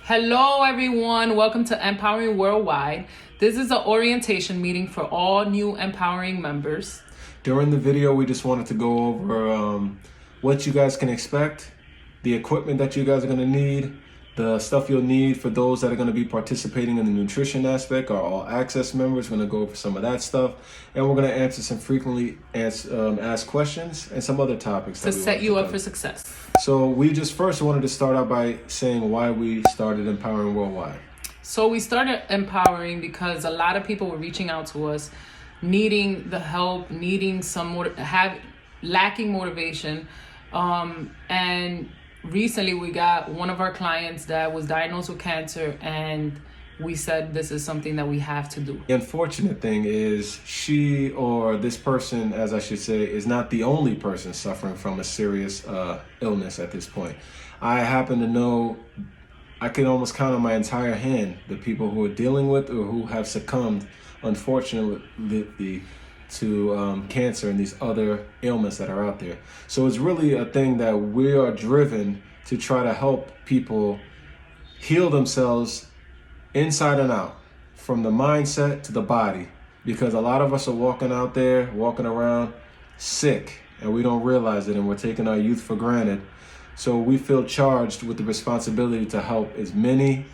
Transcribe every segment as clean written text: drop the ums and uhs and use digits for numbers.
Hello everyone, welcome to Empowering Worldwide. This is an orientation meeting for all new Empowering members. During the video, we just wanted to go over what you guys can expect, the equipment that you guys are going to need, the stuff you'll need for those that are going to be participating in the nutrition aspect. Our all access members are going to go over some of that stuff, and we're going to answer some frequently asked questions and some other topics to set you up for success. So we just first wanted to start out by saying why we started Empowering Worldwide. So we started Empowering because a lot of people were reaching out to us, needing the help, needing some more, lacking motivation, and recently we got one of our clients that was diagnosed with cancer, and we said this is something that we have to do. The unfortunate thing is she, or this person, as I should say, is not the only person suffering from a serious illness at this point. I happen to know, I can almost count on my entire hand the people who are dealing with or who have succumbed, unfortunately, to cancer and these other ailments that are out there. So it's really a thing that we are driven to try to help people heal themselves inside and out, from the mindset to the body, because a lot of us are walking around sick, and we don't realize it, and we're taking our youth for granted. So we feel charged with the responsibility to help as many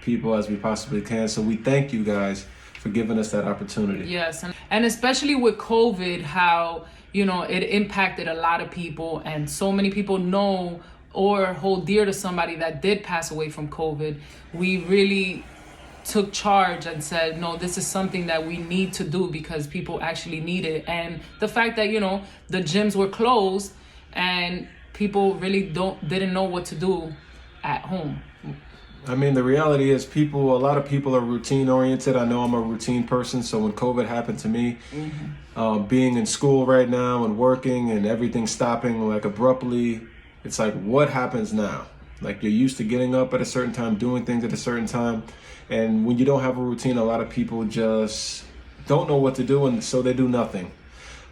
people as we possibly can. So we thank you guys for giving us that opportunity. Yes, and especially with COVID, how, it impacted a lot of people, and so many people know or hold dear to somebody that did pass away from COVID. We really took charge and said, no, this is something that we need to do because people actually need it. And the fact that, the gyms were closed and people really didn't know what to do at home. I mean, the reality is a lot of people are routine oriented. I know I'm a routine person. So when COVID happened to me, being in school right now and working and everything stopping like abruptly, it's like, what happens now? Like, you're used to getting up at a certain time, doing things at a certain time. And when you don't have a routine, a lot of people just don't know what to do, and so they do nothing.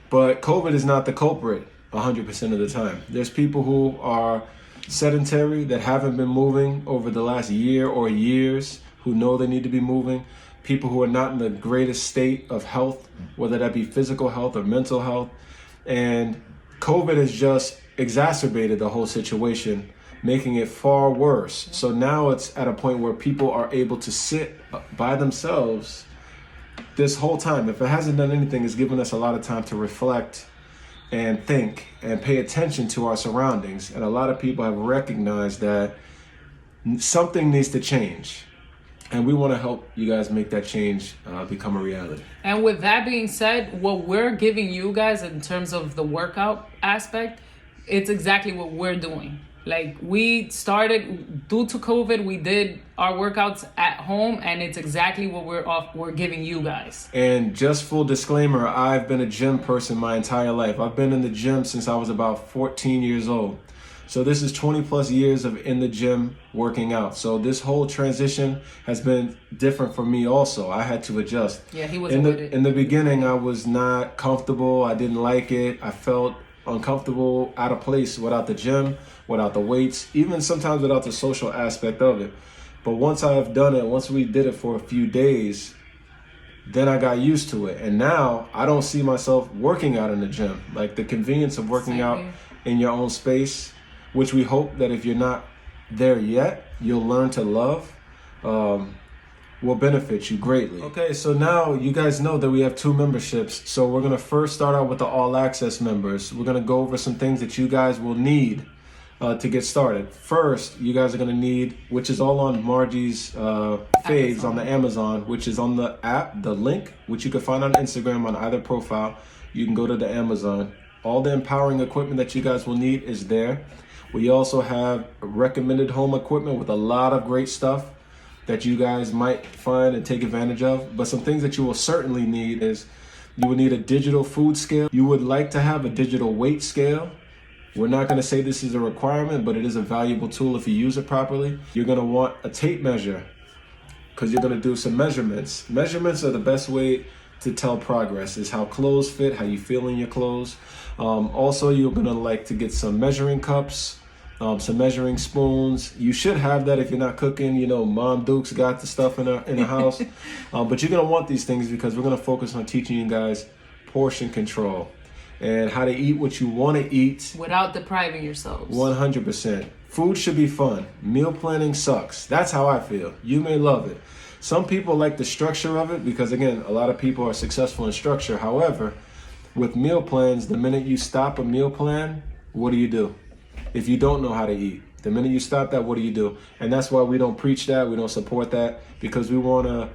But COVID is not the culprit 100% of the time. There's people who are sedentary, that haven't been moving over the last year or years, who know they need to be moving. People who are not in the greatest state of health, whether that be physical health or mental health. And COVID has just exacerbated the whole situation, making it far worse. So now it's at a point where people are able to sit by themselves this whole time. If it hasn't done anything, it's given us a lot of time to reflect and think and pay attention to our surroundings. And a lot of people have recognized that something needs to change. And we want to help you guys make that change become a reality. And with that being said, what we're giving you guys in terms of the workout aspect, it's exactly what we're doing. Like, we started, due to COVID, we did our workouts at home, and it's exactly what we're giving you guys. And just full disclaimer, I've been a gym person my entire life. I've been in the gym since I was about 14 years old. So this is 20 plus years of in the gym working out. So this whole transition has been different for me also. I had to adjust. Yeah, he wasn't with it. In the beginning, I was not comfortable. I didn't like it. I felt uncomfortable, out of place without the gym, without the weights, even sometimes without the social aspect of it. But once we did it for a few days, then I got used to it. And now I don't see myself working out in the gym. Like, the convenience of working out in your own space, which we hope that if you're not there yet, you'll learn to love, will benefit you greatly. Okay, so now you guys know that we have 2 memberships. So we're gonna first start out with the all access members. We're gonna go over some things that you guys will need to get started. First, you guys are gonna need, which is all on Margie's faves on the Amazon, which is on the app, the link, which you can find on Instagram on either profile. You can go to the Amazon. All the empowering equipment that you guys will need is there. We also have recommended home equipment with a lot of great stuff that you guys might find and take advantage of. But some things that you will certainly need is, you will need a digital food scale. You would like to have a digital weight scale. We're not going to say this is a requirement, but it is a valuable tool if you use it properly. You're going to want a tape measure, because you're going to do some measurements. Measurements are the best way to tell progress, is how clothes fit, how you feel in your clothes. Also, you're going to like to get some measuring cups, some measuring spoons. You should have that if you're not cooking. You know, Mom Duke's got the stuff in the house. But you're going to want these things because we're going to focus on teaching you guys portion control and how to eat what you want to eat. Without depriving yourselves. 100%. Food should be fun. Meal planning sucks. That's how I feel. You may love it. Some people like the structure of it because, again, a lot of people are successful in structure. However, with meal plans, the minute you stop a meal plan, what do? If you don't know how to eat, the minute you stop that, what do? And that's why we don't preach that. We don't support that because we want to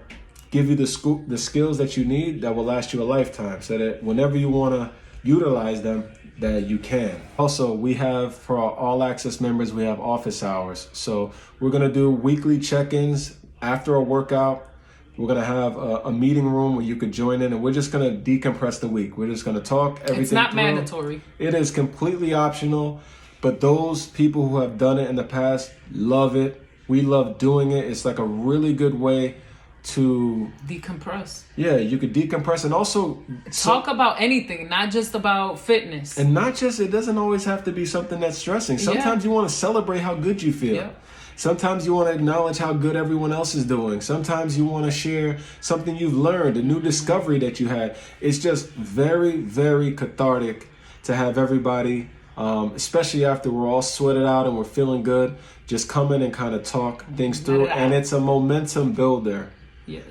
give you the skills that you need that will last you a lifetime so that whenever you want to utilize them, that you can. Also, we have, for our all access members, we have office hours. So we're going to do weekly check-ins after a workout. We're going to have a meeting room where you could join in, and we're just going to decompress the week. We're just going to talk everything It's not through. mandatory. It is completely optional. But those people who have done it in the past love it. We love doing it. It's like a really good way to decompress. Yeah, you could decompress and also talk about anything, not just about fitness. And not just, it doesn't always have to be something that's stressing. Sometimes you want to celebrate how good you feel. Yeah. Sometimes you want to acknowledge how good everyone else is doing. Sometimes you want to share something you've learned, a new discovery that you had. It's just very, very cathartic to have everybody, especially after we're all sweated out and we're feeling good, just come in and kind of talk things through. And it's a momentum builder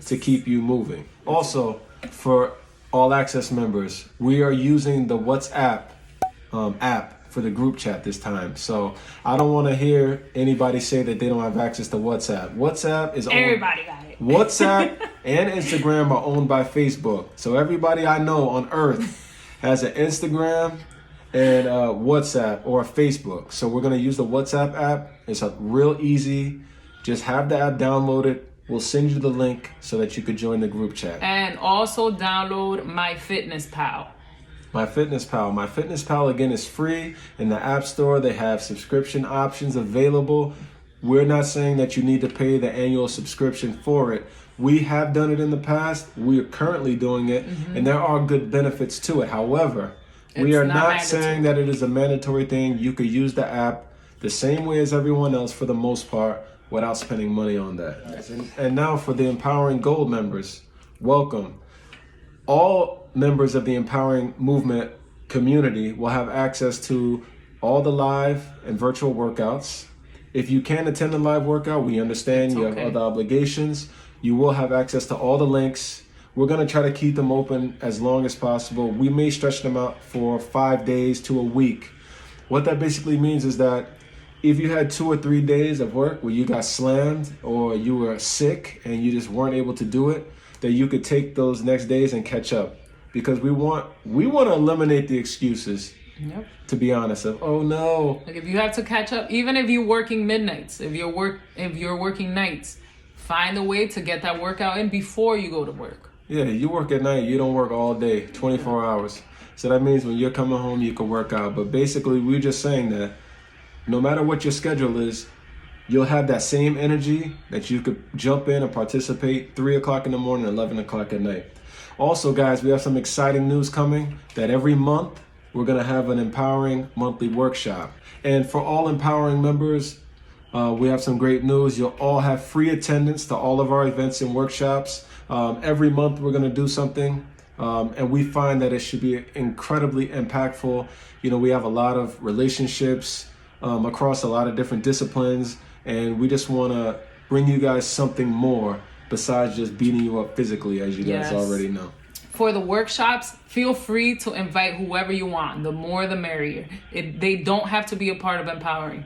to keep you moving. Also, for all access members, we are using the WhatsApp app for the group chat this time. So I don't want to hear anybody say that they don't have access to WhatsApp. WhatsApp is everybody got it. WhatsApp and Instagram are owned by Facebook. So everybody I know on earth has an Instagram and WhatsApp or Facebook. So we're going to use the WhatsApp app. It's real easy. Just have the app downloaded. We'll send you the link so that you could join the group chat. And also download MyFitnessPal. MyFitnessPal, again, is free in the App Store. They have subscription options available. We're not saying that you need to pay the annual subscription for it. We have done it in the past. We are currently doing it, and there are good benefits to it. However, we are not saying that it is a mandatory thing. You could use the app the same way as everyone else for the most part without spending money on that. And now for the Empowering Gold members, welcome. All members of the Empowering Movement community will have access to all the live and virtual workouts. If you can't attend a live workout, we understand you have other obligations. You will have access to all the links. We're going to try to keep them open as long as possible. We may stretch them out for 5 days to a week. What that basically means is that if you had 2 or 3 days of work where you got slammed or you were sick and you just weren't able to do it, that you could take those next days and catch up. Because we want to eliminate the excuses. Yep. To be honest, of oh no. Like if you have to catch up, even if you're working midnights, if you're working nights, find a way to get that workout in before you go to work. Yeah, you work at night, you don't work all day, 24 hours. So that means when you're coming home, you can work out. But basically, we're just saying that no matter what your schedule is, you'll have that same energy that you could jump in and participate 3 o'clock in the morning, 11 o'clock at night. Also, guys, we have some exciting news coming that every month we're going to have an Empowering monthly workshop. And for all Empowering members, we have some great news. You'll all have free attendance to all of our events and workshops. Every month we're going to do something. And we find that it should be incredibly impactful. You know, we have a lot of relationships across a lot of different disciplines. And we just want to bring you guys something more besides just beating you up physically, as you guys already know. For the workshops, feel free to invite whoever you want. The more, the merrier. They don't have to be a part of Empowering.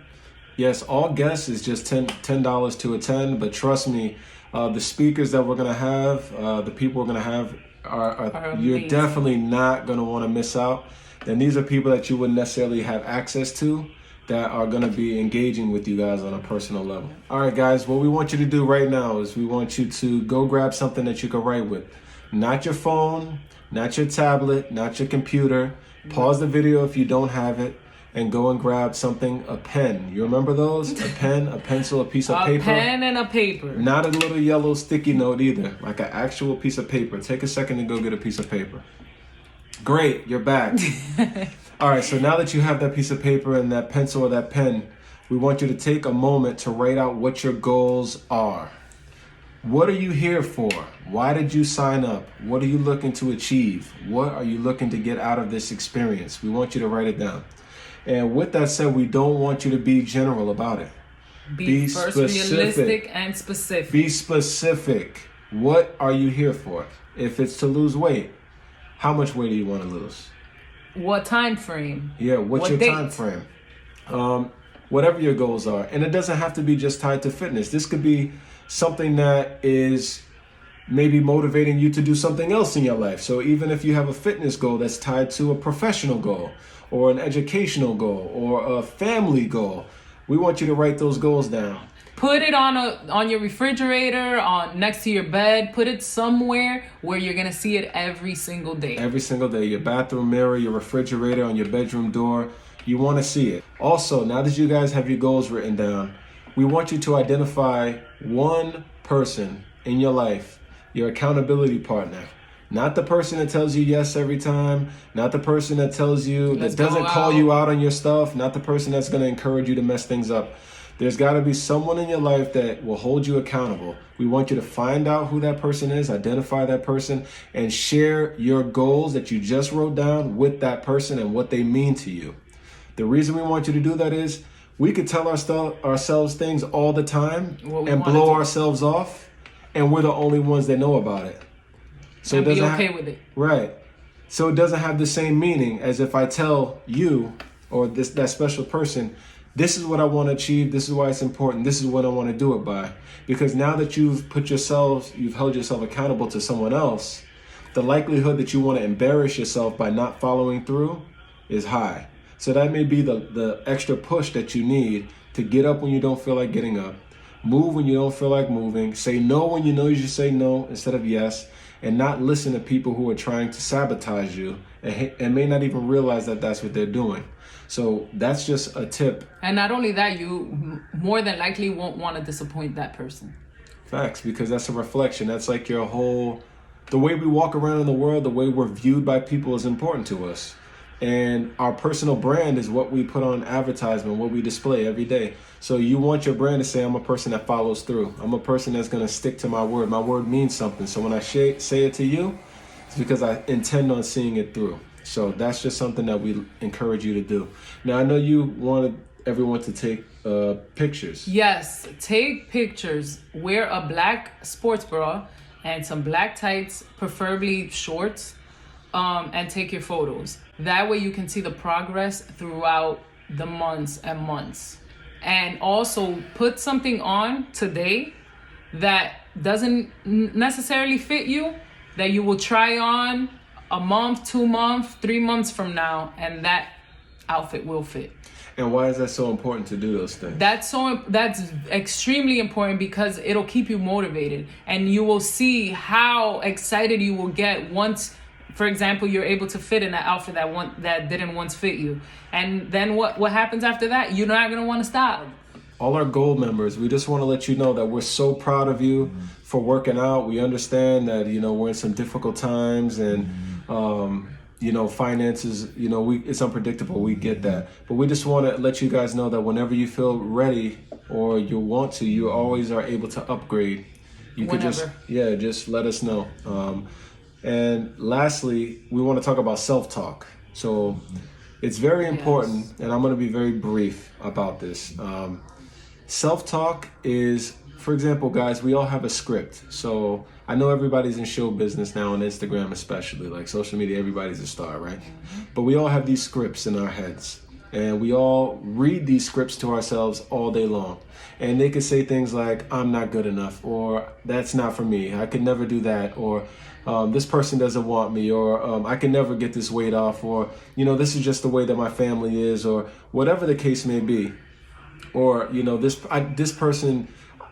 Yes, all guests is just $10 to attend. But trust me, the speakers that we're going to have, the people we're going to have, are you're definitely not going to want to miss out. And these are people that you wouldn't necessarily have access to, that are going to be engaging with you guys on a personal level. All right, guys, what we want you to do right now is we want you to go grab something that you can write with. Not your phone, not your tablet, not your computer. Pause the video if you don't have it and go and grab something, a pen. You remember those? A pen, a pencil, a piece of paper. A pen and a paper. Not a little yellow sticky note either, like an actual piece of paper. Take a second to go get a piece of paper. Great, you're back. All right, so now that you have that piece of paper and that pencil or that pen, we want you to take a moment to write out what your goals are. What are you here for? Why did you sign up? What are you looking to achieve? What are you looking to get out of this experience? We want you to write it down. And with that said, we don't want you to be general about it. Be first realistic and specific. Be specific. What are you here for? If it's to lose weight, how much weight do you want to lose? What time frame? Yeah, what's your date? time frame? Whatever your goals are. And it doesn't have to be just tied to fitness. This could be something that is maybe motivating you to do something else in your life. So even if you have a fitness goal that's tied to a professional goal or an educational goal or a family goal, we want you to write those goals down. Put it on your refrigerator, on next to your bed. Put it somewhere where you're gonna see it every single day. Every single day. Your bathroom mirror, your refrigerator, on your bedroom door. You want to see it. Also, now that you guys have your goals written down, we want you to identify one person in your life, your accountability partner. Not the person that tells you yes every time, not the person that tells you, that doesn't call you out on your stuff, not the person that's going to encourage you to mess things up. There's got to be someone in your life that will hold you accountable. We want you to find out who that person is, identify that person, and share your goals that you just wrote down with that person and what they mean to you. The reason we want you to do that is we could tell ourselves things all the time and blow ourselves off, and we're the only ones that know about it. So and be okay with it. Right. So it doesn't have the same meaning as if I tell you or that special person, this is what I want to achieve, this is why it's important, this is what I want to do it by. Because now that you've held yourself accountable to someone else, the likelihood that you want to embarrass yourself by not following through is high. So that may be the extra push that you need to get up when you don't feel like getting up, move when you don't feel like moving, say no when you know you should say no instead of yes, and not listen to people who are trying to sabotage you and may not even realize that that's what they're doing. So that's just a tip. And not only that, you more than likely won't want to disappoint that person. Facts, because that's a reflection. That's like the way we walk around in the world, the way we're viewed by people is important to us. And our personal brand is what we put on advertisement, what we display every day. So you want your brand to say, I'm a person that follows through. I'm a person that's going to stick to my word. My word means something. So when I say it to you, it's because I intend on seeing it through. So that's just something that we encourage you to do. Now, I know you wanted everyone to take pictures. Yes, take pictures. Wear a black sports bra and some black tights, preferably shorts. And take your photos. That way you can see the progress throughout the months and months. And also put something on today that doesn't necessarily fit you, that you will try on a month, 2 months, 3 months from now, and that outfit will fit. And why is that so important to do those things? That's extremely important because it'll keep you motivated, and you will see how excited you will get once, for example, you're able to fit in that outfit that didn't once fit you. And then what happens after that? You're not going to want to stop. All our gold members, we just want to let you know that we're so proud of you for working out. We understand that, we're in some difficult times and, finances, it's unpredictable. We get that. But we just want to let you guys know that whenever you feel ready or you want to, you always are able to upgrade. You could just let us know. And lastly, we want to talk about self-talk. So it's very important, and I'm going to be very brief about this. Self-talk is, for example, guys, we all have a script. So I know everybody's in show business now, on Instagram especially, like social media, everybody's a star, right? But we all have these scripts in our heads, and we all read these scripts to ourselves all day long. And they could say things like, I'm not good enough, or that's not for me, I could never do that, or this person doesn't want me, or I can never get this weight off, or, this is just the way that my family is, or whatever the case may be. Or, this person,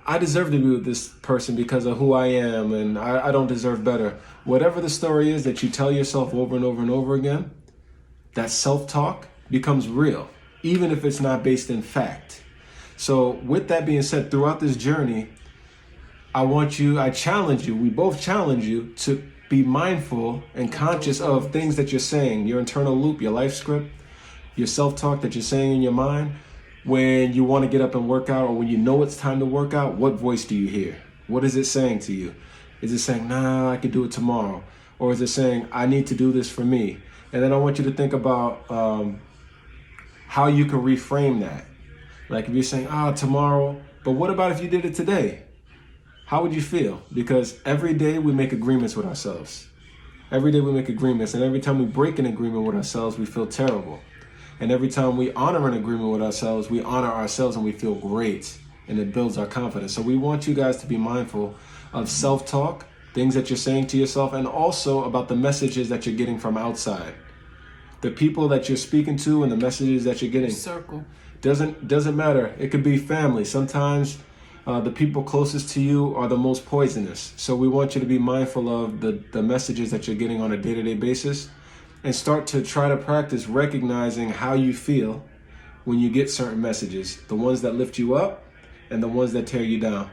I deserve to be with this person because of who I am, and I don't deserve better. Whatever the story is that you tell yourself over and over and over again, that self-talk becomes real, even if it's not based in fact. So with that being said, throughout this journey, I challenge you, we both challenge you to be mindful and conscious of things that you're saying, your internal loop, your life script, your self-talk that you're saying in your mind. When you want to get up and work out, or when you know it's time to work out, what voice do you hear? What is it saying to you? Is it saying, nah, I could do it tomorrow? Or is it saying, I need to do this for me? And then I want you to think about how you can reframe that. Like if you're saying, tomorrow, but what about if you did it today? How would you feel? Because every day we make agreements with ourselves. Every day we make agreements, and every time we break an agreement with ourselves, we feel terrible. And every time we honor an agreement with ourselves, we honor ourselves and we feel great, and it builds our confidence. So we want you guys to be mindful of self-talk, things that you're saying to yourself, and also about the messages that you're getting from outside. The people that you're speaking to and the messages that you're getting. Circle. Doesn't matter. It could be family. Sometimes the people closest to you are the most poisonous. So we want you to be mindful of the messages that you're getting on a day-to-day basis, and start to try to practice recognizing how you feel when you get certain messages, the ones that lift you up and the ones that tear you down.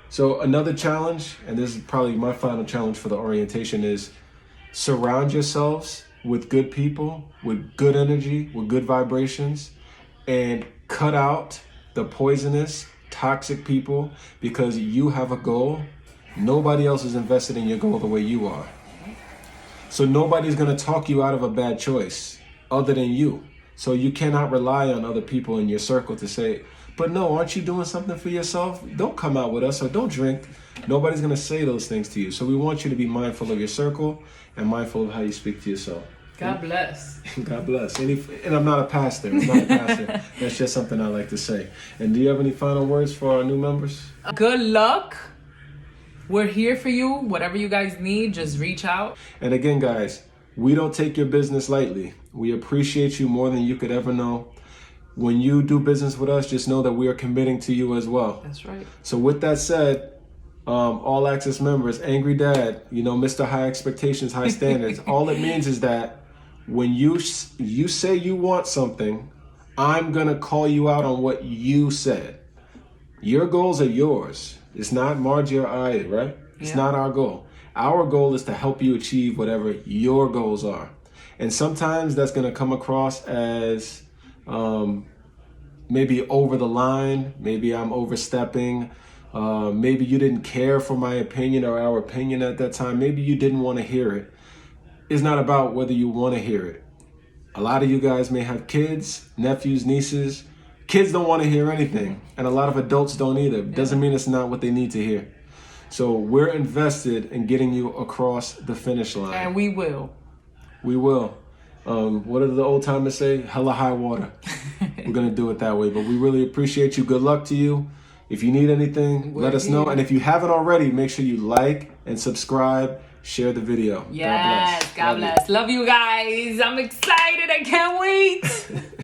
So another challenge, and this is probably my final challenge for the orientation, is surround yourselves with good people, with good energy, with good vibrations, and cut out the poisonous, toxic people, because you have a goal. Nobody else is invested in your goal the way you are. So nobody's going to talk you out of a bad choice other than you. So you cannot rely on other people in your circle to say, but no, aren't you doing something for yourself? Don't come out with us, or don't drink. Nobody's going to say those things to you. So we want you to be mindful of your circle and mindful of how you speak to yourself. God bless. God bless. And I'm not a pastor. That's just something I like to say. And do you have any final words for our new members? Good luck. We're here for you. Whatever you guys need, just reach out. And again, guys, we don't take your business lightly. We appreciate you more than you could ever know. When you do business with us, just know that we are committing to you as well. That's right. So with that said, all access members, Angry Dad, Mr. High Expectations, High Standards, all it means is that when you say you want something, I'm going to call you out on what you said. Your goals are yours. It's not Margie or I, right? It's not our goal. Our goal is to help you achieve whatever your goals are. And sometimes that's going to come across as maybe over the line. Maybe I'm overstepping. Maybe you didn't care for my opinion or our opinion at that time. Maybe you didn't want to hear it. It's not about whether you want to hear it. A lot of you guys may have kids, nephews, nieces. Kids don't want to hear anything, and a lot of adults don't either. Doesn't mean it's not what they need to hear. So we're invested in getting you across the finish line. And we will. We will. What did the old timers say? Hella high water. We're going to do it that way. But we really appreciate you. Good luck to you. If you need anything, let us know. And if you haven't already, make sure you like and subscribe. Share the video. Yes, God bless. Love you guys. I'm excited. I can't wait.